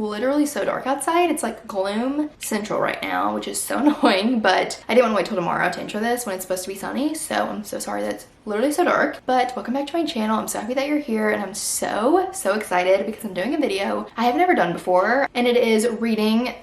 literally so dark outside. It's like gloom central right now, which is so annoying, but I didn't want to wait till tomorrow to intro this when it's supposed to be sunny, so I'm so sorry that it's literally so dark. But welcome back to my channel. I'm so happy that you're here, and I'm so excited because I'm doing a video I have never done before, and it is reading,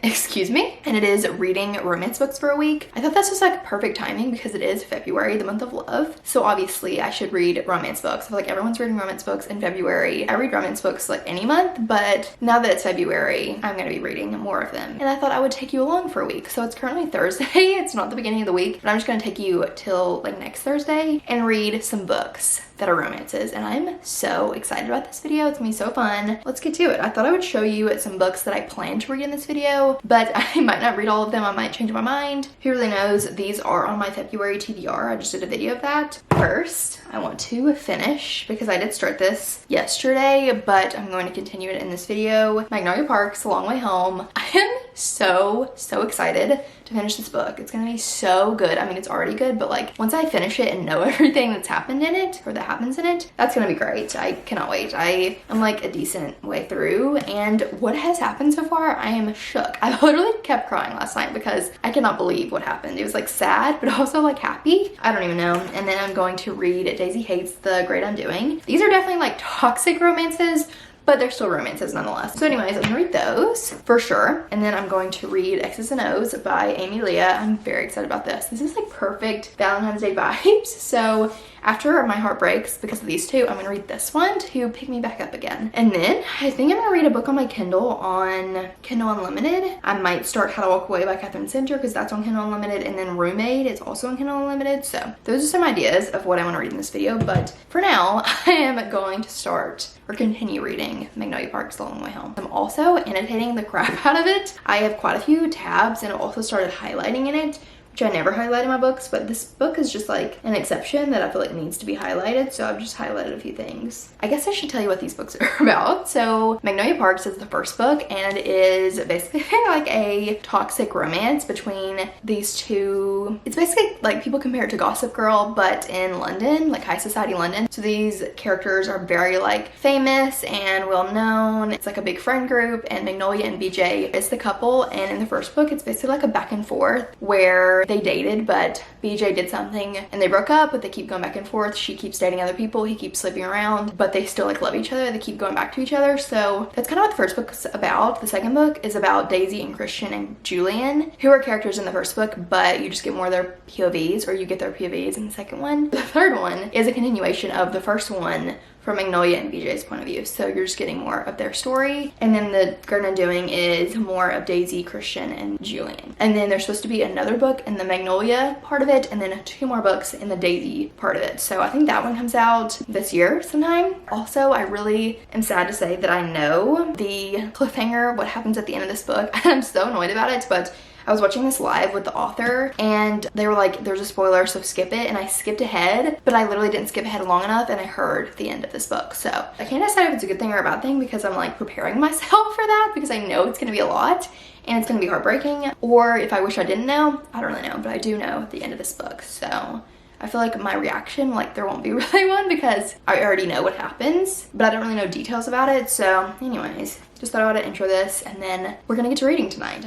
reading romance books for a week. I thought this was like perfect timing because it is February, the month of love, so obviously I should read romance books. I feel like everyone's reading romance books in February. I read romance books like any month, but now that it's February, I'm gonna be reading more of them, and I thought I would take you along for a week. So it's currently Thursday. It's not the beginning of the week, but I'm just gonna take you till like next Thursday and read some books that are romances, and I'm so excited about this video. It's gonna be so fun. Let's get to it. I thought I would show you some books that I plan to read in this video, but I might not read all of them. I might change my mind. Who really knows? These are on my February TBR. I just did a video of that. First, I want to finish, because I did start this yesterday, but I'm going to continue it in this video. Magnolia Parks, A Long Way Home. I am so excited to finish this book. It's gonna be so good. I mean, it's already good, but like once I finish it and know everything that's happened in it, or that happens in it, that's gonna be great. I cannot wait. I am like a decent way through, and what has happened so far, I am shook. I literally kept crying last night because I cannot believe what happened. It was like sad, but also like happy. I don't even know. And then I'm going to read Daisy Hates the Great Undoing. These are definitely like toxic romances, but they're still romances nonetheless. So anyways, I'm gonna read those for sure. And then I'm going to read X's and O's by Amy Leah. I'm very excited about this. This is like perfect Valentine's Day vibes. So after my heart breaks because of these two, I'm gonna read this one to pick me back up again. And then I think I'm gonna read a book on my Kindle on Kindle Unlimited. I might start How to Walk Away by Catherine Center, because that's on Kindle Unlimited, and then Roommate is also on Kindle Unlimited. So those are some ideas of what I wanna read in this video, but for now, I am going to start or continue reading Magnolia Parks, The Long Way Home. I'm also annotating the crap out of it. I have quite a few tabs, and I've also started highlighting in it, which I never highlight in my books, but this book is just like an exception that I feel like needs to be highlighted, so I've just highlighted a few things. I guess I should tell you what these books are about. So Magnolia Parks is the first book, and it is basically like a toxic romance between these two. It's basically like, people compare it to Gossip Girl, but in London, like high society London. So these characters are very like famous and well known. It's like a big friend group, and Magnolia and BJ is the couple, and in the first book, it's basically like a back and forth where they dated, but BJ did something and they broke up, but they keep going back and forth. She keeps dating other people, he keeps sleeping around, but they still like love each other. They keep going back to each other. So that's kind of what the first book's about. The second book is about Daisy and Christian and Julian, who are characters in the first book, but you just get more of their POVs, or you get their POVs in the second one. The third one is a continuation of the first one from Magnolia and BJ's point of view. So you're just getting more of their story. And then the Great Undoing is more of Daisy, Christian, and Julian. And then there's supposed to be another book in the Magnolia part of it, and then 2 more books in the Daisy part of it. So I think that one comes out this year sometime. Also, I really am sad to say that I know the cliffhanger, what happens at the end of this book. I'm so annoyed about it, but I was watching this live with the author, and they were like, there's a spoiler, so skip it. And I skipped ahead, but I literally didn't skip ahead long enough, and I heard the end of this book. So I can't decide if it's a good thing or a bad thing, because I'm like preparing myself for that, because I know it's gonna be a lot and it's gonna be heartbreaking. Or if I wish I didn't know, I don't really know, but I do know the end of this book. So I feel like my reaction, like there won't be really one, because I already know what happens, but I don't really know details about it. So anyways, just thought I would intro this, and then we're gonna get to reading tonight.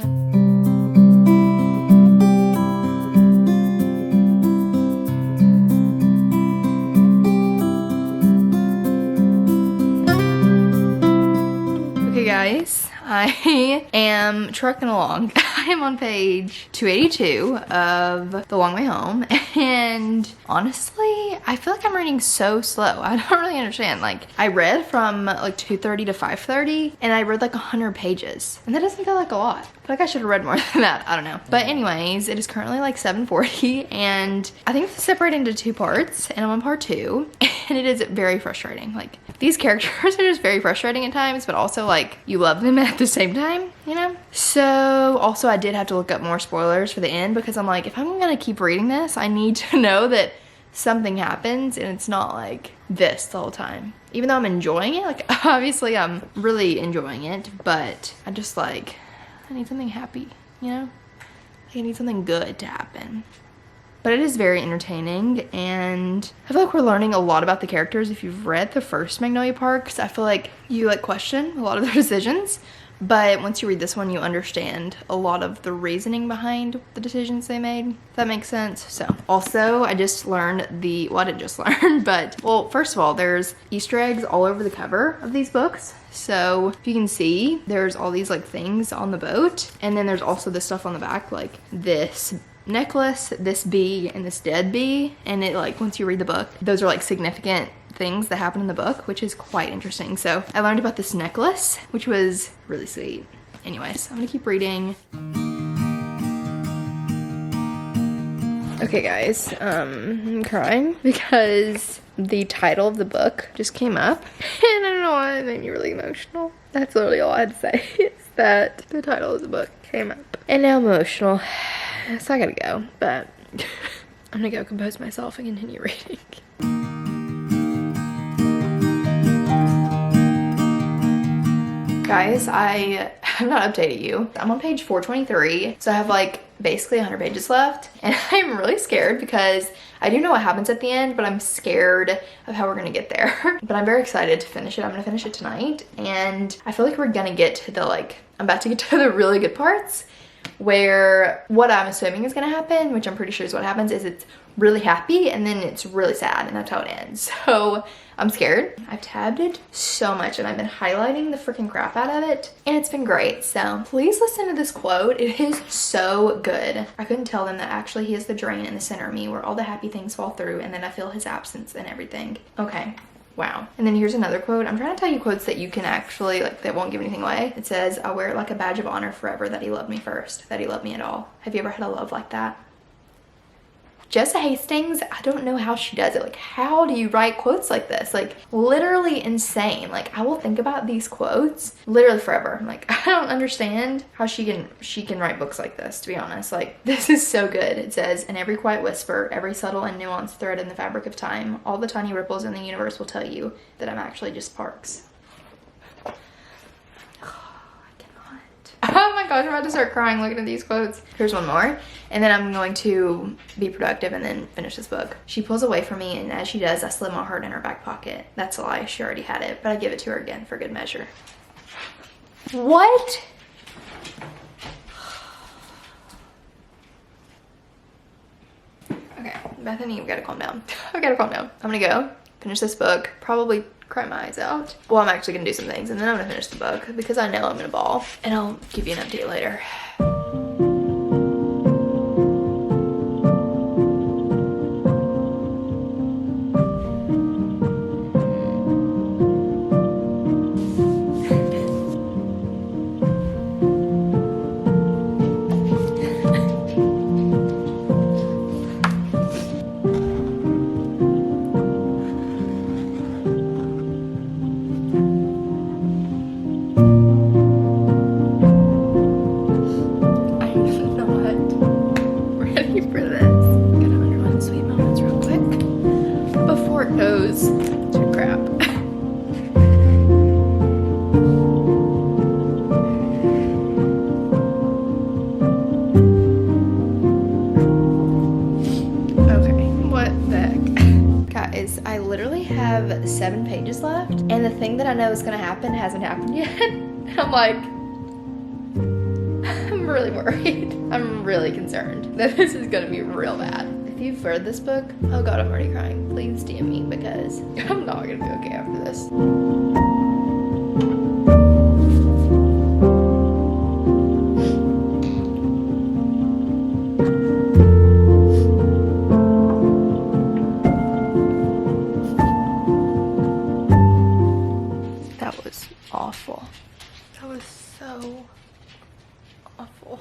Guys, I am trucking along. I am on page 282 of The Long Way Home, and honestly, I feel like I'm reading so slow. I don't really understand. Like, I read from like 2:30 to 5:30, and I read like 100 pages, and that doesn't feel like a lot. I feel like I should have read more than that. I don't know. But anyways, it is currently like 7:40, and I think it's separated into 2 parts, and I'm on part 2, and it is very frustrating. Like, these characters are just very frustrating at times, but also like you love them at the same time, you know? So also I did have to look up more spoilers for the end, because I'm like, if I'm gonna keep reading this, I need to know that something happens and it's not like this the whole time. Even though I'm enjoying it, like obviously I'm really enjoying it, but I just like, I need something happy, you know? Like, I need something good to happen. But it is very entertaining, and I feel like we're learning a lot about the characters. If you've read the first Magnolia Parks, I feel like you like question a lot of their decisions, but once you read this one, you understand a lot of the reasoning behind the decisions they made, if that makes sense. So also, I just learned well, I didn't just learn, but well, first of all, there's Easter eggs all over the cover of these books. So if you can see, there's all these like things on the boat, and then there's also this stuff on the back, like this necklace, this bee, and this dead bee. And it, like, once you read the book, those are like significant things that happen in the book, which is quite interesting. So I learned about this necklace, which was really sweet. Anyways, I'm gonna keep reading. Okay guys, I'm crying because the title of the book just came up, and I don't know why it made me really emotional. That's literally all I had to say, is that the title of the book came up. And now I'm emotional, so I gotta go, but I'm gonna go compose myself and continue reading. Guys, I have not updated you. I'm on page 423, so I have like basically 100 pages left, and I'm really scared because I do know what happens at the end, but I'm scared of how we're gonna get there. But I'm very excited to finish it. I'm gonna finish it tonight, and I feel like we're gonna get to the I'm about to get to the really good parts, where what I'm assuming is gonna happen, which I'm pretty sure is what happens, is it's really happy and then it's really sad, and that's how it ends. So I'm scared. I've tabbed it so much and I've been highlighting the freaking crap out of it, and it's been great. So please listen to this quote. It is so good. I couldn't tell them that actually he is the drain in the center of me where all the happy things fall through, and then I feel his absence and everything. Okay. Wow. And then here's another quote. I'm trying to tell you quotes that you can actually, that won't give anything away. It says, "I'll wear it like a badge of honor forever that he loved me first, that he loved me at all." Have you ever had a love like that? Jessa Hastings, I don't know how she does it. Like, how do you write quotes like this? Like, literally insane. Like, I will think about these quotes literally forever. Like, I don't understand how she can write books like this, to be honest. Like, this is so good. It says, "In every quiet whisper, every subtle and nuanced thread in the fabric of time, all the tiny ripples in the universe will tell you that I'm actually just sparks." Oh my gosh, I'm about to start crying looking at these quotes. Here's one more, and then I'm going to be productive and then finish this book. "She pulls away from me, and as she does, I slip my heart in her back pocket. That's a lie, she already had it, but I give it to her again for good measure." What? Okay, Bethany, you've got to calm down. I've got to calm down. I'm gonna go finish this book, probably cry my eyes out. Well, I'm actually gonna do some things, and then I'm gonna finish the book because I know I'm gonna bawl, and I'll give you an update later. I literally have 7 pages left, and the thing that I know is gonna happen hasn't happened yet. I'm like, I'm really worried. I'm really concerned that this is gonna be real bad. If you've read this book, oh god, I'm already crying. Please DM me because I'm not gonna be okay after this. Awful. That was so awful.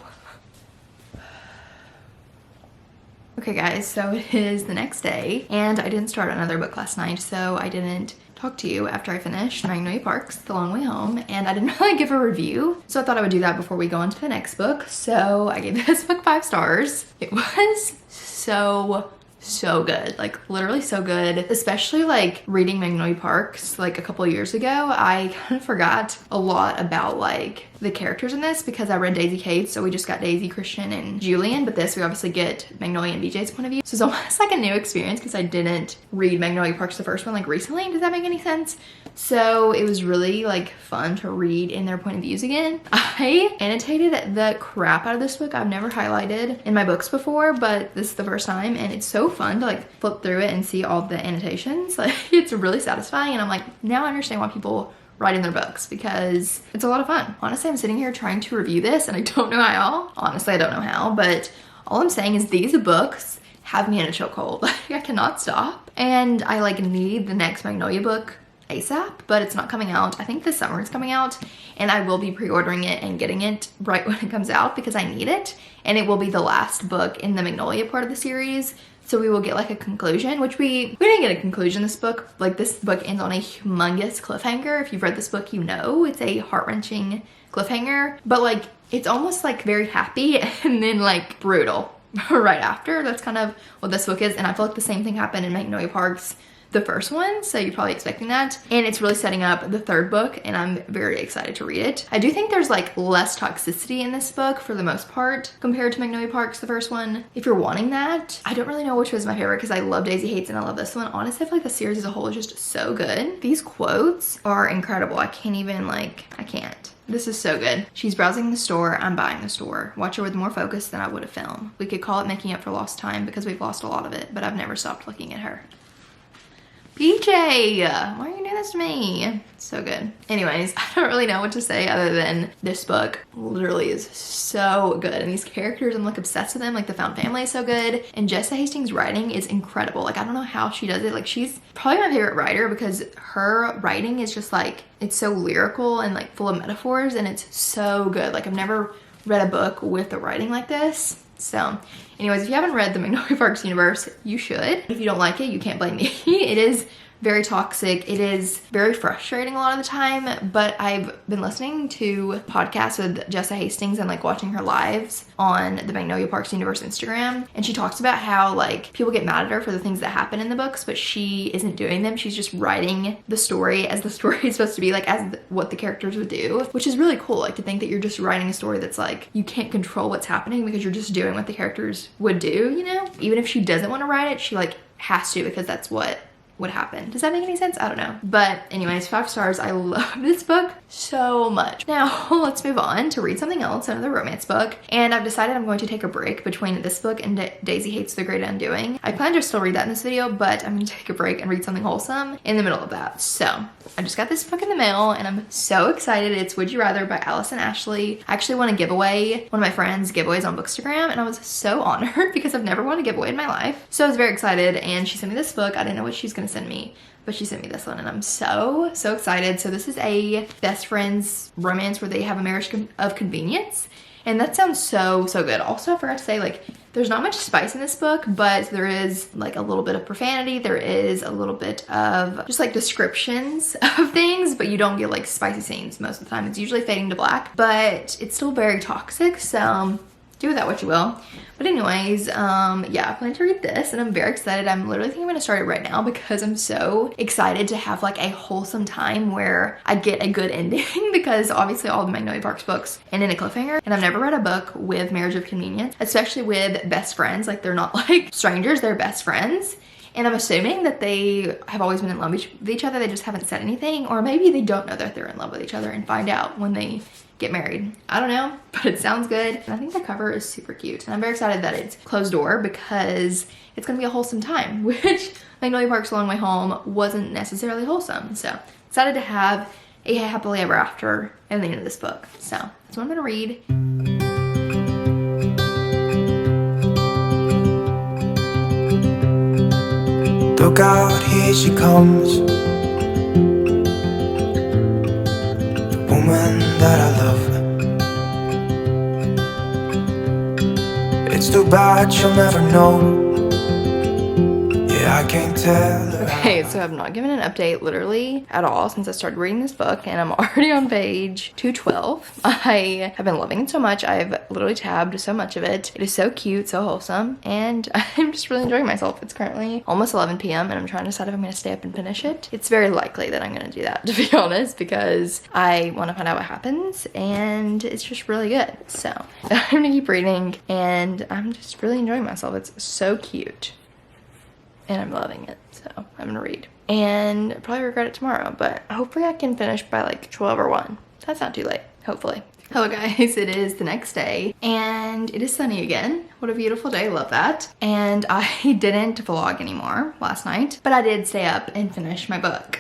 Okay guys, so it is the next day, and I didn't start another book last night, so I didn't talk to you after I finished Magnolia Parks, The Long Way Home, and I didn't really give a review, so I thought I would do that before we go on to the next book. So I gave this book 5 stars. It was so so good, like literally so good. Especially like reading Magnolia Parks like a couple years ago, I kind of forgot a lot about like the characters in this because I read Daisy Kate, so we just got Daisy, Christian, and Julian, but this we obviously get Magnolia and BJ's point of view. So it's almost like a new experience because I didn't read Magnolia Parks, the first one, like recently. Does that make any sense? So it was really like fun to read in their point of views again. I annotated the crap out of this book. I've never highlighted in my books before, but this is the first time, and it's so fun to like flip through it and see all the annotations. Like it's really satisfying, and I'm like, now I understand why people write in their books because it's a lot of fun. Honestly, I'm sitting here trying to review this and I don't know how. Honestly, I don't know how, but all I'm saying is these books have me in a chokehold. Like I cannot stop, and I like need the next Magnolia book ASAP, but it's not coming out. I think this summer it's coming out, and I will be pre-ordering it and getting it right when it comes out because I need it, and it will be the last book in the Magnolia part of the series. So we will get like a conclusion, which we didn't get a conclusion this book. Like this book ends on a humongous cliffhanger. If you've read this book, you know it's a heart-wrenching cliffhanger, but like it's almost like very happy and then like brutal right after. That's kind of what this book is, and I feel like the same thing happened in Magnolia Parks, the first one, so you're probably expecting that. And it's really setting up the third book, and I'm very excited to read it. I do think there's like less toxicity in this book for the most part compared to Magnolia Parks, the first one. If you're wanting that, I don't really know which was my favorite because I love Daisy Hates and I love this one. Honestly, I feel like the series as a whole is just so good. These quotes are incredible. I can't even like, I can't. This is so good. She's browsing the store, I'm buying the store. Watch her with more focus than I would have filmed. We could call it making up for lost time because we've lost a lot of it, but I've never stopped looking at her. BJ, why are you doing this to me? So good. Anyways, I don't really know what to say other than this book literally is so good. And these characters, I'm like obsessed with them. Like the found family is so good. And Jessa Hastings' writing is incredible. Like I don't know how she does it. Like she's probably my favorite writer because her writing is just like, it's so lyrical and like full of metaphors, and it's so good. Like I've never read a book with the writing like this. So anyways, if you haven't read the Magnolia Parks universe, you should. If you don't like it, you can't blame me. It is very toxic. It is very frustrating a lot of the time, but I've been listening to podcasts with Jessa Hastings and like watching her lives on the Magnolia Parks universe Instagram, and she talks about how like people get mad at her for the things that happen in the books, but she isn't doing them. She's just writing the story as the story is supposed to be, like as what the characters would do, which is really cool. Like to think that you're just writing a story that's like you can't control what's happening because you're just doing what the characters would do, you know? Even if she doesn't want to write it, she like has to because that's what would happen. Does that make any sense? I don't know. But anyways, 5 stars. I love this book so much. Now let's move on to read something else, another romance book. And I've decided I'm going to take a break between this book and Daisy Hates the Great Undoing. I plan to still read that in this video, but I'm going to take a break and read something wholesome in the middle of that. So I just got this book in the mail and I'm so excited. It's Would You Rather by Alice and Ashley. I actually won a giveaway, one of my friends' giveaways on Bookstagram, and I was so honored because I've never won a giveaway in my life. So I was very excited, and she sent me this book. I didn't know what she's going to send me, but she sent me this one, and I'm so excited. So this is a best friends romance where they have a marriage of convenience, and that sounds so good. Also, I forgot to say, like, there's not much spice in this book, but there is like a little bit of profanity. There is a little bit of just like descriptions of things, but you don't get like spicy scenes most of the time. It's usually fading to black, but it's still very toxic, so do with that what you will. But anyways, yeah, I plan to read this and I'm very excited. I'm literally thinking I'm gonna start it right now because I'm so excited to have like a wholesome time where I get a good ending because obviously all the Magnolia Parks books end in a cliffhanger, and I've never read a book with marriage of convenience, especially with best friends. Like they're not like strangers, they're best friends. And I'm assuming that they have always been in love with each other. They just haven't said anything, or maybe they don't know that they're in love with each other and find out when they get married. I don't know, but it sounds good. And I think the cover is super cute. And I'm very excited that it's closed door because it's gonna be a wholesome time, which Magnolia Parks Long Way Home wasn't necessarily wholesome. So excited to have a happily ever after at the end of this book. So that's what I'm gonna read. Look out, here she comes, the woman that I love. It's too bad she'll never know. Yeah, I can't tell her. Okay, so I've not given an update literally at all since I started reading this book, and I'm already on page 212. I have been loving it so much. I've literally tabbed so much of it. It is so cute, so wholesome, and I'm just really enjoying myself. It's currently almost 11 p.m. and I'm trying to decide if I'm going to stay up and finish it. It's very likely that I'm going to do that, to be honest, because I want to find out what happens, and it's just really good. So I'm going to keep reading, and I'm just really enjoying myself. It's so cute, and I'm loving it. So I'm gonna read and probably regret it tomorrow, but hopefully I can finish by like 12 or 1. That's not too late, hopefully. Hello guys, it is the next day and it is sunny again. What a beautiful day, love that. And I didn't vlog anymore last night, but I did stay up and finish my book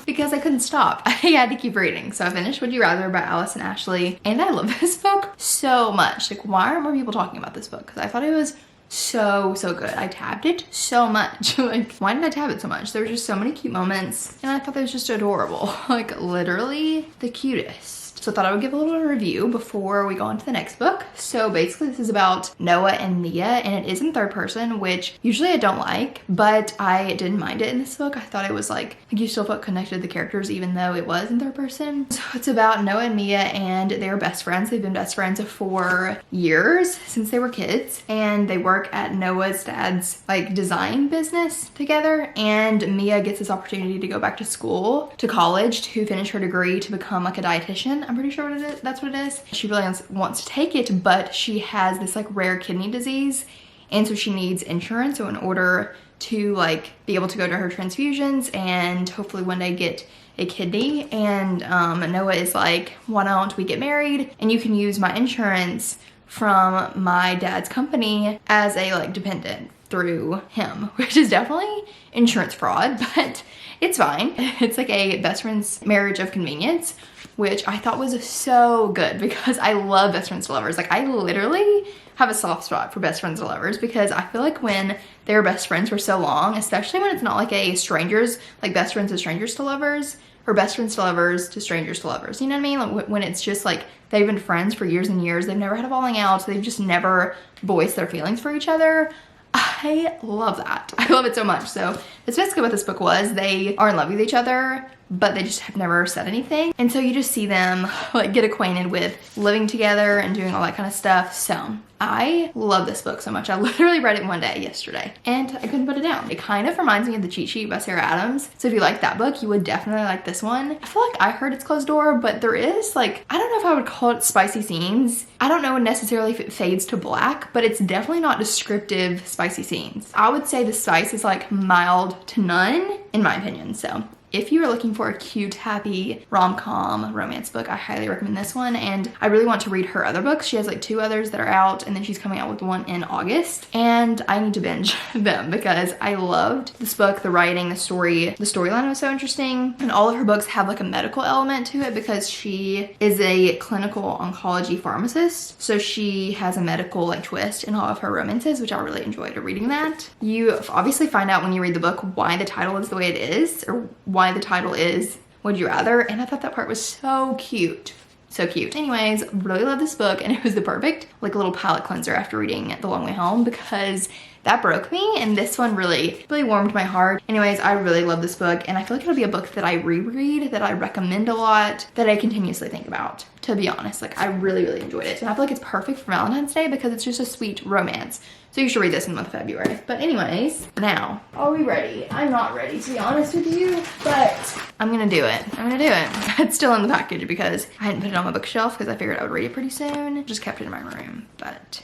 because I couldn't stop. I had to keep reading. So I finished Would You Rather by Alice and Ashley, and I love this book so much. Like, why aren't more people talking about this book? Because I thought it was so good. I tabbed it so much. Like, why did I tab it so much? There were just so many cute moments, and I thought it was just adorable. Like, literally the cutest. So I thought I would give a little review before we go on to the next book. So basically this is about Noah and Mia, and it is in third person, which usually I don't like, but I didn't mind it in this book. I thought it was like you still felt connected to the characters even though it was in third person. So it's about Noah and Mia, and they're best friends. They've been best friends for years, since they were kids, and they work at Noah's dad's like design business together. And Mia gets this opportunity to go back to school, to college, to finish her degree to become like a dietitian. I'm pretty sure that's what it is. She really wants to take it, but she has this like rare kidney disease, and so she needs insurance. So in order to like be able to go to her transfusions and hopefully one day get a kidney, and Noah is like, why don't we get married and you can use my insurance from my dad's company as a like dependent through him, which is definitely insurance fraud, but it's fine. It's like a best friend's marriage of convenience, which I thought was so good because I love best friends to lovers. Like, I literally have a soft spot for best friends to lovers because I feel like when they're best friends for so long, especially when it's not like a strangers, like best friends to strangers to lovers, or best friends to lovers to strangers to lovers, you know what I mean? Like when it's just like they've been friends for years and years, they've never had a falling out, they've just never voiced their feelings for each other. I love that. I love it so much. So that's basically what this book was. They are in love with each other, but they just have never said anything. And so you just see them like get acquainted with living together and doing all that kind of stuff. So I love this book so much. I literally read it one day yesterday and I couldn't put it down. It kind of reminds me of The Cheat Sheet by Sarah Adams. So if you like that book, you would definitely like this one. I feel like I heard it's closed door, but there is like, I don't know if I would call it spicy scenes. I don't know necessarily if it fades to black, but it's definitely not descriptive spicy scenes. I would say the spice is like mild to none in my opinion. So if you are looking for a cute, happy, rom-com romance book, I highly recommend this one. And I really want to read her other books. She has like 2 others that are out, and then she's coming out with one in August. And I need to binge them because I loved this book, the writing, the storyline was so interesting. And all of her books have like a medical element to it because she is a clinical oncology pharmacist. So she has a medical like twist in all of her romances, which I really enjoyed reading that. You obviously find out when you read the book why the title is the way it is, or why the title is Would You Rather, and I thought that part was so cute. So cute. Anyways, really love this book, and it was the perfect like little palate cleanser after reading The Long Way Home because that broke me, and this one really warmed my heart. Anyways, I really love this book, and I feel like it'll be a book that I reread, that I recommend a lot, that I continuously think about, to be honest. Like, I really enjoyed it, and I feel like it's perfect for Valentine's Day because it's just a sweet romance. So you should read this in the month of February. But anyways, now, are we ready? I'm not ready, to be honest with you, but I'm gonna do it. I'm gonna do it. It's still in the package because I hadn't put it on my bookshelf because I figured I would read it pretty soon. Just kept it in my room, but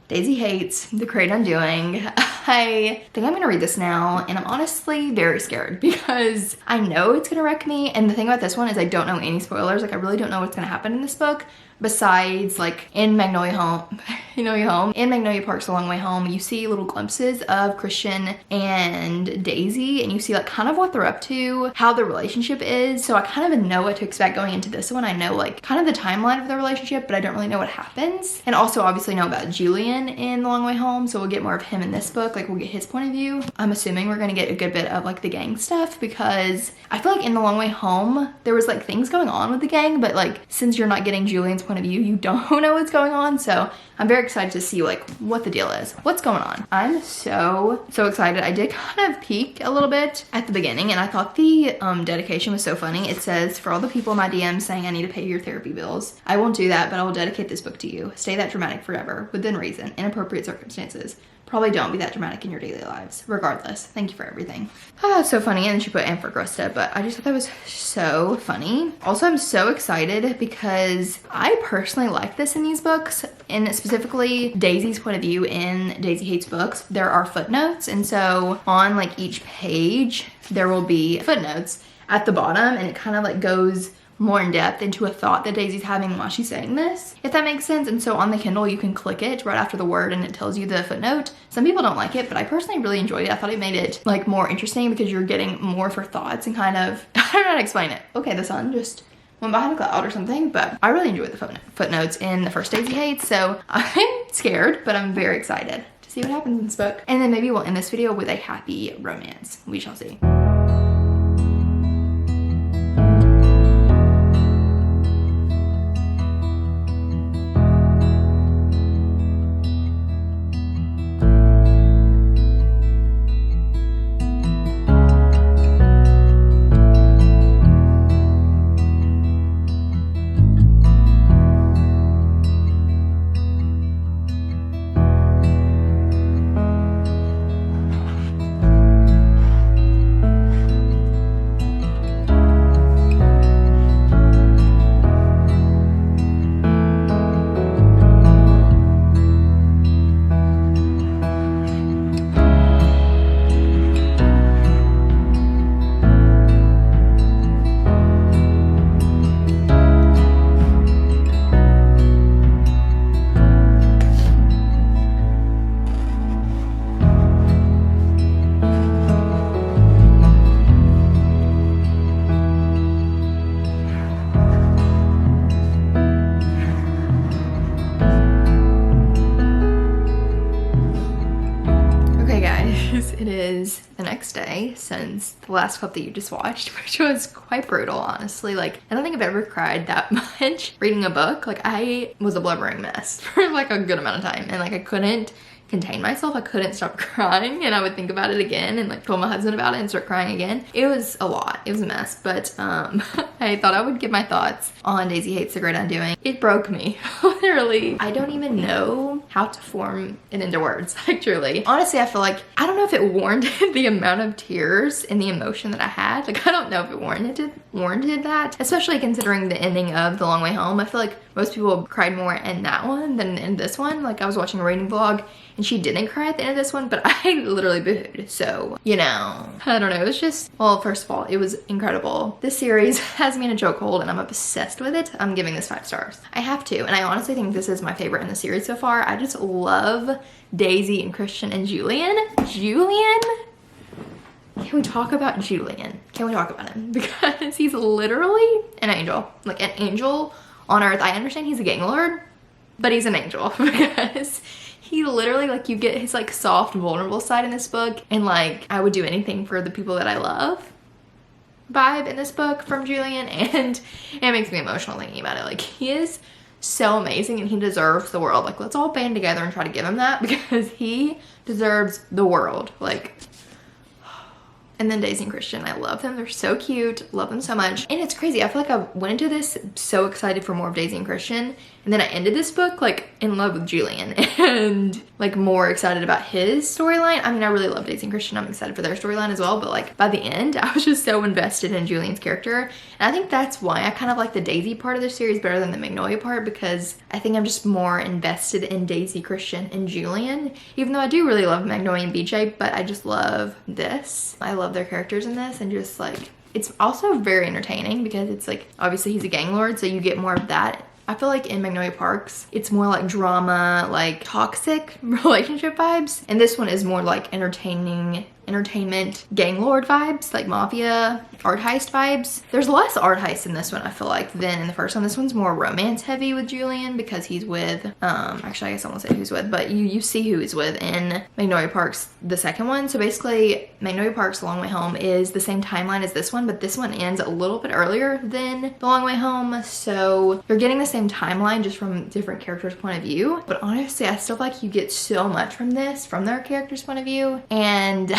Daisy Hates The Great Undoing. I think I'm gonna read this now, and I'm honestly very scared because I know it's gonna wreck me. And the thing about this one is I don't know any spoilers. Like, I really don't know what's gonna happen in this book. Besides, like, in Magnolia Parks, A Long Way Home, you see little glimpses of Christian and Daisy, and you see like kind of what they're up to, how their relationship is. So I kind of know what to expect going into this one. I know like kind of the timeline of their relationship, but I don't really know what happens. And also obviously know about Julian in The Long Way Home, so we'll get more of him in this book. Like, we'll get his point of view. I'm assuming we're gonna get a good bit of like the gang stuff because I feel like in The Long Way Home there was like things going on with the gang, but like since you're not getting Julian's point point of view, you don't know what's going on. So I'm very excited to see like what the deal is, what's going on. I'm so excited. I did kind of peek a little bit at the beginning, and I thought the dedication was so funny. It says, for all the people in my DMs saying I need to pay your therapy bills, I won't do that, but I will dedicate this book to you. Stay that dramatic forever, within reason, in appropriate circumstances. Probably don't be that dramatic in your daily lives. Regardless, thank you for everything. Oh, it's so funny. And then she put "and for Krista," but I just thought that was so funny. Also, I'm so excited because I personally like this in these books, and specifically Daisy's point of view in Daisy Hates Books. There are footnotes, and so on like each page there will be footnotes at the bottom, and it kind of like goes more in depth into a thought that Daisy's having while she's saying this, if that makes sense. And so on the Kindle you can click it right after the word and it tells you the footnote. Some people don't like it, but I personally really enjoyed it. I thought it made it like more interesting because you're getting more for thoughts and kind of, I don't know how to explain it. Okay, the sun just went behind a cloud or something, but I really enjoyed the footnotes in the first Daisy Hates, so I'm scared, but I'm very excited to see what happens in this book. And then maybe we'll end this video with a happy romance. We shall see. It is the next day since the last clip that you just watched, which was quite brutal, honestly. Like, I don't think I've ever cried that much reading a book. Like, I was a blubbering mess for like a good amount of time, and like I couldn't contain myself. I couldn't stop crying, and I would think about it again and like told my husband about it and start crying again. It was a lot. It was a mess, but I thought I would give my thoughts on Daisy Hates the Great Undoing. It broke me. Literally, I don't even know how to form it into words. Like, truly, honestly, I feel like I don't know if it warranted the amount of tears and the emotion that I had. Like, I don't know if it warranted that, especially considering the ending of The Long Way Home. I feel like most people cried more in that one than in this one. Like, I was watching a reading vlog and she didn't cry at the end of this one, but I literally boohooed. So, you know, I don't know. It was just, well, first of all, it was incredible. This series has me in a chokehold and I'm obsessed with it. I'm giving this 5 stars. I have to, and I honestly think this is my favorite in the series so far. I just love Daisy and Christian and Julian. Julian? Can we talk about Julian? Can we talk about him? Because he's literally an angel. Like, an angel on earth. I understand he's a gang lord, but he's an angel because he literally, like, you get his like soft, vulnerable side in this book, and like, I would do anything for the people that I love vibe in this book from Julian, and it makes me emotional thinking about it. Like, he is so amazing and he deserves the world. Like, let's all band together and try to give him that because he deserves the world. Like, and then Daisy and Christian, I love them. They're so cute. Love them so much. And it's crazy. I feel like I went into this so excited for more of Daisy and Christian, and then I ended this book like in love with Julian and like more excited about his storyline. I mean, I really love Daisy and Christian. I'm excited for their storyline as well, but like by the end, I was just so invested in Julian's character. And I think that's why I kind of like the Daisy part of the series better than the Magnolia part, because I think I'm just more invested in Daisy, Christian, and Julian, even though I do really love Magnolia and BJ, but I just love this. I love their characters in this, and just like, it's also very entertaining because it's like, obviously he's a gang lord, so you get more of that. I feel like in Magnolia Parks, it's more like drama, like toxic relationship vibes. And this one is more like entertaining entertainment gang lord vibes, like mafia art heist vibes. There's less art heist in this one, I feel like, than in the first one. This one's more romance heavy with Julian because he's with, actually I guess I won't say who's with, but you see who he's with in Magnolia Parks, the second one. So basically Magnolia Parks The Long Way Home is the same timeline as this one, but this one ends a little bit earlier than The Long Way Home. So you're getting the same timeline just from different characters' point of view. But honestly, I still feel like you get so much from this, from their character's point of view. And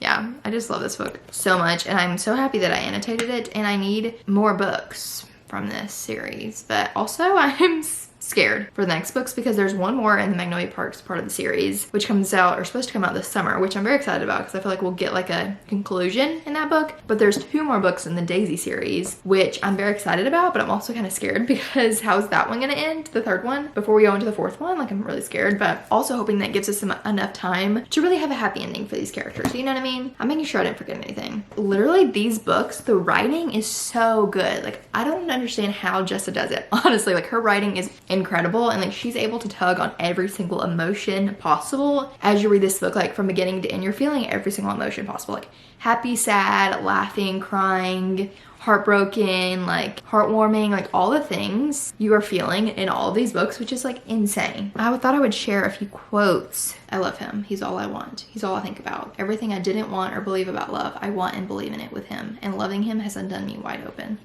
yeah, I just love this book so much, and I'm so happy that I annotated it, and I need more books from this series. But also I'm scared for the next books because there's one more in the Magnolia Parks part of the series, which comes out, or supposed to come out this summer, which I'm very excited about because I feel like we'll get like a conclusion in that book. But there's 2 more books in the Daisy series, which I'm very excited about, but I'm also kind of scared because how's that one gonna end, the 3rd one, before we go into the 4th one? Like, I'm really scared, but also hoping that gives us enough time to really have a happy ending for these characters, you know what I mean? I'm making sure I didn't forget anything. Literally, these books, the writing is so good. Like, I don't understand how Jessa does it, honestly. Like, her writing is incredible, and like she's able to tug on every single emotion possible as you read this book. Like, from beginning to end, you're feeling every single emotion possible, like happy, sad, laughing, crying, heartbroken, like heartwarming, like all the things you are feeling in all of these books, which is like insane. I thought I would share a few quotes. I love him. He's all I want. He's all I think about. Everything I didn't want or believe about love, I want and believe in it with him, and loving him has undone me wide open.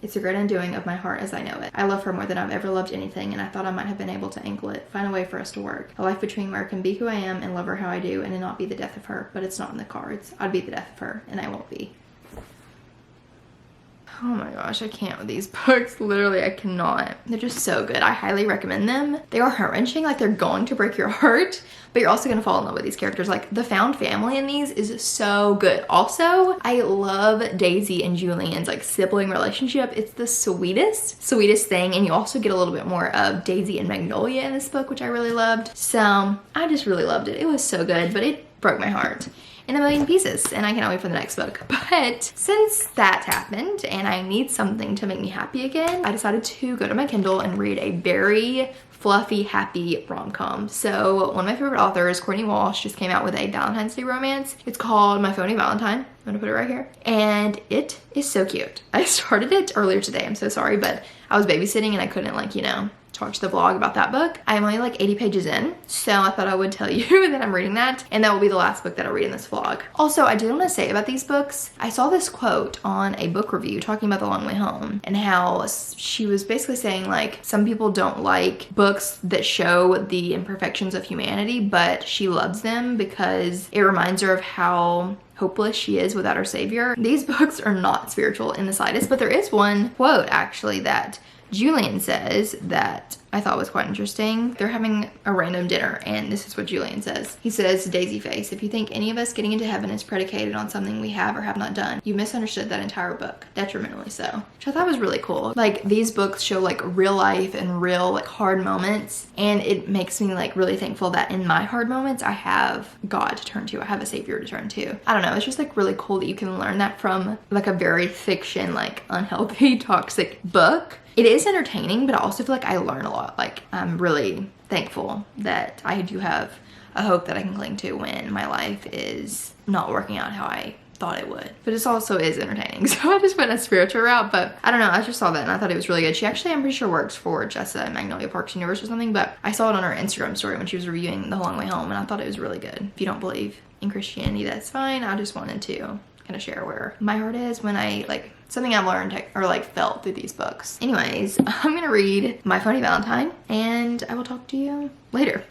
It's a great undoing of my heart as I know it. I love her more than I've ever loved anything, and I thought I might have been able to angle it, find a way for us to work. A life between where I can be who I am and love her how I do, and it not be the death of her, but it's not in the cards. I'd be the death of her, and I won't be. Oh my gosh, I can't with these books. Literally, I cannot. They're just so good. I highly recommend them. They are heart-wrenching, like they're going to break your heart, but you're also gonna fall in love with these characters. Like, the found family in these is so good. Also, I love Daisy and Julian's like sibling relationship. It's the sweetest thing, and you also get a little bit more of Daisy and Magnolia in this book, which I really loved. So I just really loved it. It was so good, but it broke my heart in a million pieces, and I cannot wait for the next book. But since that happened and I need something to make me happy again, I decided to go to my Kindle and read a very fluffy, happy rom-com. So one of my favorite authors, Courtney Walsh, just came out with a Valentine's Day romance. It's called My Phony Valentine. I'm gonna put it right here. And it is so cute. I started it earlier today, I'm so sorry, but I was babysitting and I couldn't, like, you know, watch the vlog about that book. I'm only like 80 pages in, so I thought I would tell you that I'm reading that, and that will be the last book that I'll read in this vlog. Also, I do want to say about these books, I saw this quote on a book review talking about The Long Way Home, and how she was basically saying like some people don't like books that show the imperfections of humanity, but she loves them because it reminds her of how hopeless she is without her savior. These books are not spiritual in the slightest, but there is one quote actually that Julian says that I thought was quite interesting. They're having a random dinner, and this is what Julian says. He says, Daisy face, if you think any of us getting into heaven is predicated on something we have or have not done, you misunderstood that entire book, detrimentally so. Which I thought was really cool. Like, these books show like real life and real like hard moments, and it makes me like really thankful that in my hard moments I have God to turn to, I have a savior to turn to. I don't know, it's just like really cool that you can learn that from like a very fiction, like unhealthy, toxic book. It is entertaining, but I also feel like I learn a lot. Like, I'm really thankful that I do have a hope that I can cling to when my life is not working out how I thought it would. But it also is entertaining. So I just went a spiritual route, but I don't know, I just saw that and I thought it was really good. She actually, I'm pretty sure, works for Jessa at Magnolia Parks Universe or something, but I saw it on her Instagram story when she was reviewing The Long Way Home, and I thought it was really good. If you don't believe in Christianity, that's fine. I just wanted to kind of share where my heart is when I like something I've learned or like felt through these books. Anyways, I'm gonna read My Phony Valentine, and I will talk to you later.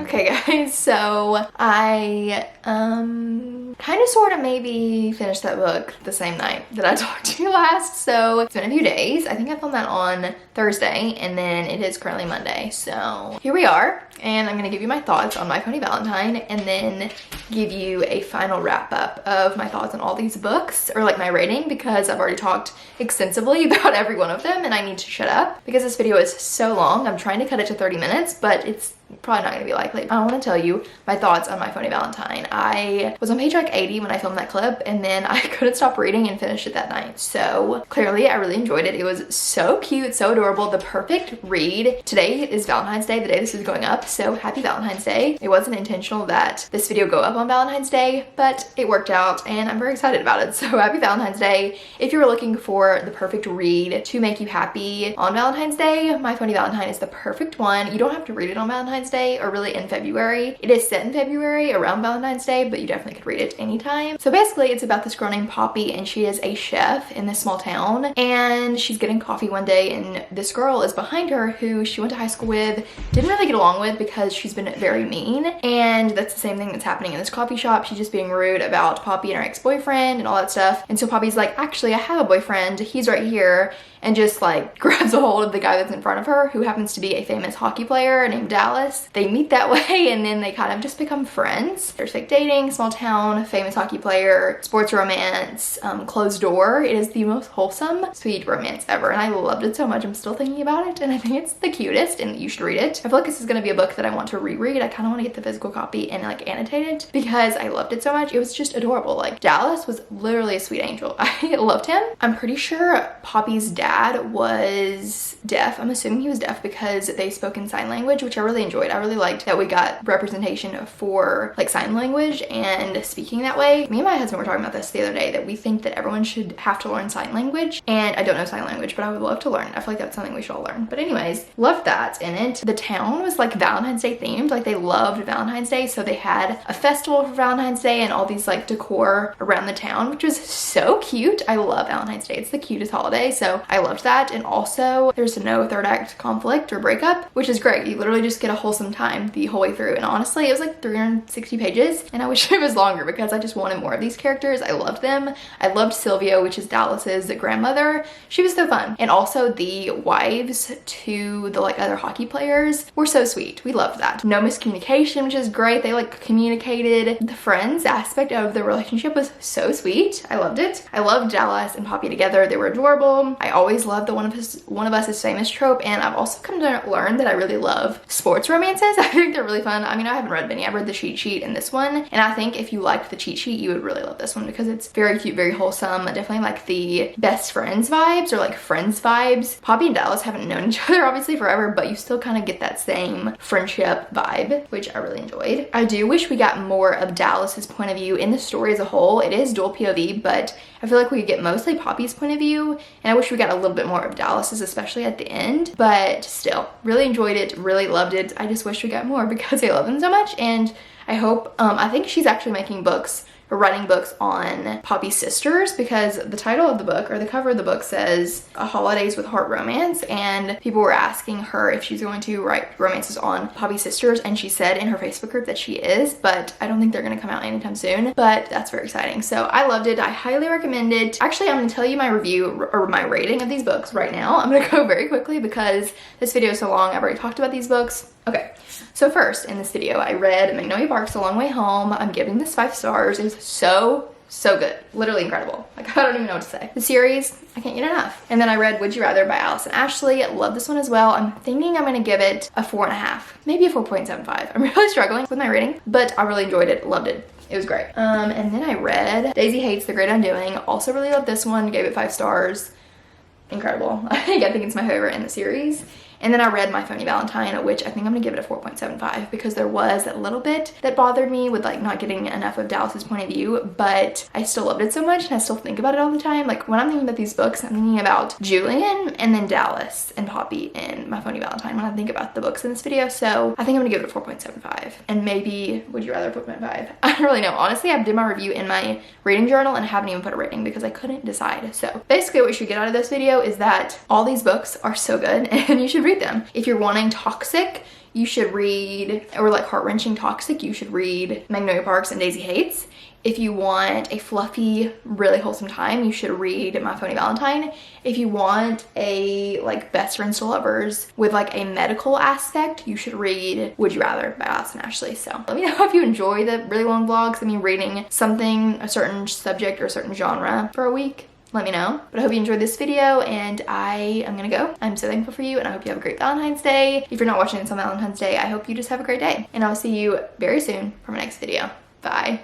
Okay guys, so I kind of sort of maybe finished that book the same night that I talked to you last, so it's been a few days. I think I filmed that on Thursday, and then it is currently Monday, so here we are, and I'm gonna give you my thoughts on My Phony Valentine, and then give you a final wrap up of my thoughts on all these books, or like my rating, because I've already talked extensively about every one of them and I need to shut up because this video is so long. I'm trying to cut it to 30 minutes, but it's probably not gonna be likely. I want to tell you my thoughts on My Phony Valentine. I was on page like 80 when I filmed that clip, and then I couldn't stop reading and finished it that night. So clearly I really enjoyed it. It was so cute, so adorable, the perfect read. Today is Valentine's Day, the day this is going up, so happy Valentine's Day. It wasn't intentional that this video go up on Valentine's Day, but it worked out and I'm very excited about it. So happy Valentine's Day. If you're looking for the perfect read to make you happy on Valentine's Day, My Phony Valentine is the perfect one. You don't have to read it on Valentine's Day or really in February. It is set in February around Valentine's Day, but you definitely could read it anytime. So basically it's about this girl named Poppy, and she is a chef in this small town, and she's getting coffee one day, and this girl is behind her who she went to high school with, didn't really get along with because she's been very mean, and that's the same thing that's happening in this coffee shop. She's just being rude about Poppy and her ex-boyfriend and all that stuff. And so Poppy's like, actually I have a boyfriend, he's right here, and just like grabs a hold of the guy that's in front of her, who happens to be a famous hockey player named Dallas. They meet that way, and then they kind of just become friends. There's like dating, small town, famous hockey player, sports romance, closed door. It is the most wholesome, sweet romance ever, and I loved it so much. I'm still thinking about it, and I think it's the cutest, and you should read it. I feel like this is gonna be a book that I want to reread. I kind of want to get the physical copy and like annotate it because I loved it so much. It was just adorable. Like, Dallas was literally a sweet angel. I loved him. I'm pretty sure Poppy's dad was deaf. I'm assuming he was deaf because they spoke in sign language, which I really enjoyed. I really liked that we got representation for like sign language and speaking that way. Me and my husband were talking about this the other day, that we think that everyone should have to learn sign language, and I don't know sign language, but I would love to learn. I feel like that's something we should all learn. But anyways, loved that in it. The town was like Valentine's Day themed. Like, they loved Valentine's Day, so they had a festival for Valentine's Day and all these like decor around the town, which was so cute. I love Valentine's Day. It's the cutest holiday, so I loved that. And also there's no third act conflict or breakup, which is great. You literally just get a wholesome time the whole way through. And honestly, it was like 360 pages, and I wish it was longer because I just wanted more of these characters. I loved them. I loved Sylvia, which is Dallas's grandmother. She was so fun. And also the wives to the like other hockey players were so sweet. We loved that. No miscommunication, which is great. They like communicated. The friends aspect of the relationship was so sweet. I loved it. I loved Dallas and Poppy together. They were adorable. I always loved the one of us is famous trope, and I've also come to learn that I really love sports romances. I think they're really fun. I mean, I haven't read many. I've read the cheat sheet in this one, and I think if you liked the cheat sheet, you would really love this one because it's very cute, very wholesome. Definitely like the best friends vibes, or like friends vibes. Poppy and Dallas haven't known each other obviously forever, but you still kind of get that same friendship vibe, which I really enjoyed. I do wish we got more of Dallas's point of view in the story as a whole. It is dual POV, but I feel like we get mostly Poppy's point of view, and I wish we got a little bit more of Dallas's, especially at the end. But still, really enjoyed it, really loved it. I just wish we got more because I love them so much, and I hope, I think she's actually making books, or writing books on Poppy's sisters, because the title of the book, or the cover of the book, says Holidays with Heart Romance, and people were asking her if she's going to write romances on Poppy's sisters, and she said in her Facebook group that she is, but I don't think they're going to come out anytime soon, but that's very exciting. So I loved it. I highly recommend it. Actually, I'm going to tell you my review, or my rating of these books right now. I'm going to go very quickly because this video is so long. I've already talked about these books. Okay, so first in this video, I read Magnolia Parks, A Long Way Home. I'm giving this 5 stars. It was so good. Literally incredible. Like, I don't even know what to say. The series, I can't get enough. And then I read Would You Rather by Alice and Ashley. Love this one as well. I'm thinking I'm going to give it a 4.5, maybe a 4.75. I'm really struggling with my rating, but I really enjoyed it. Loved it. It was great. And then I read Daisy Hates the Great Undoing. Also really loved this one. Gave it 5 stars. Incredible. I think it's my favorite in the series. And then I read My Phony Valentine, which I think I'm gonna give it a 4.75 because there was a little bit that bothered me with like not getting enough of Dallas's point of view, but I still loved it so much and I still think about it all the time. Like, when I'm thinking about these books, I'm thinking about Julian and then Dallas and Poppy and My Phony Valentine when I think about the books in this video. So I think I'm gonna give it a 4.75, and maybe Would You Rather 4.5. I don't really know. Honestly, I did my review in my reading journal and haven't even put a rating because I couldn't decide. So basically what you should get out of this video is that all these books are so good and you should read them. If you're wanting toxic, you should read, or like heart-wrenching toxic, you should read Magnolia Parks and Daisy Hates. If you want a fluffy, really wholesome time, you should read My Phony Valentine. If you want a like best friends to lovers with like a medical aspect, you should read Would You Rather by Alice and Ashley. So let me know if you enjoy the really long vlogs. I mean, reading something, a certain subject or a certain genre for a week let me know. But I hope you enjoyed this video, and I am gonna go. I'm so thankful for you, and I hope you have a great Valentine's Day. If you're not watching this on Valentine's Day, I hope you just have a great day, and I'll see you very soon for my next video. Bye.